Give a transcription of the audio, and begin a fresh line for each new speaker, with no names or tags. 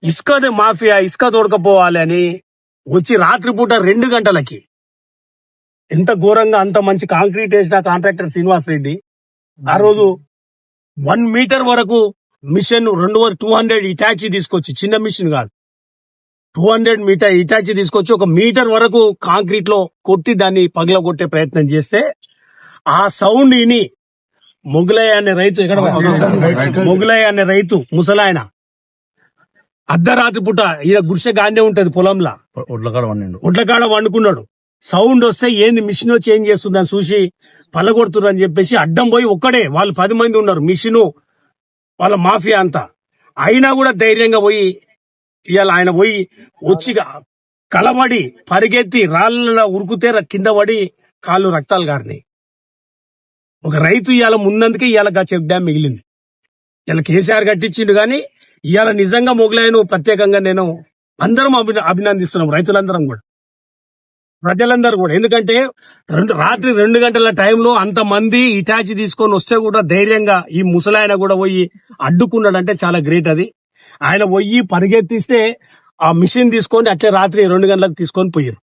ఇసుక మాఫియా ఇసుక తోడకపోవాలి అని వచ్చి రాత్రిపూట 2 గంటలకి ఎంత ఘోరంగా అంత మంచి కాంక్రీట్ వేసిన కాంట్రాక్టర్ శ్రీనివాస్ రెడ్డి ఆ రోజు 1 మీటర్ వరకు మిషన్ 200 ఇటాచీ తీసుకొచ్చి, చిన్న మిషన్ కాదు, 200 మీటర్ ఇటాచీ తీసుకొచ్చి 1 మీటర్ వరకు కాంక్రీట్ లో కొట్టి దాన్ని పగలగొట్టే ప్రయత్నం చేస్తే ఆ సౌండ్ విని మొగులయ్య అనే రైతు మొగులయ్య అనే రైతు ముసలాయన అర్ధరాత్రి పూట ఈయన గుడిసె గానే ఉంటది పొలంలో, ఒడ్లకాడ వండుకున్నాడు. సౌండ్ వస్తే ఏంది మిషన్ చేంజ్ చేస్తుందని చూసి పలగొడుతుందని చెప్పేసి అడ్డం పోయి ఒక్కడే, వాళ్ళు 10 మంది ఉన్నారు, మిషను వాళ్ళ మాఫియా అంతా. అయినా కూడా ధైర్యంగా పోయి ఇవాళ ఆయన పోయి వచ్చి కలబడి పరిగెత్తి రాళ్ళ ఉరుకుతే కింద పడి కాళ్ళు రక్తాలు గారినాయి. ఒక రైతు ఇవాళ ముందందుకే ఇవాళ చెక్ డ్యామ్ మిగిలింది. ఇలా కేసీఆర్ కట్టించిండు కానీ ఇవాళ నిజంగా మొగలాయను ప్రత్యేకంగా నేను అందరం అభినందిస్తున్నాం, రైతులందరం కూడా, ప్రజలందరూ కూడా. ఎందుకంటే రాత్రి 2 గంటల టైంలో అంతమంది ఇటాచి తీసుకొని వస్తే కూడా ధైర్యంగా ఈ ముసలాయన కూడా పోయి అడ్డుకున్నాడంటే చాలా గ్రేట్. అది ఆయన పోయి పరిగెత్తిస్తే ఆ మిషన్ తీసుకొని అట్లే రాత్రి 2 గంటలకు తీసుకొని పోయారు.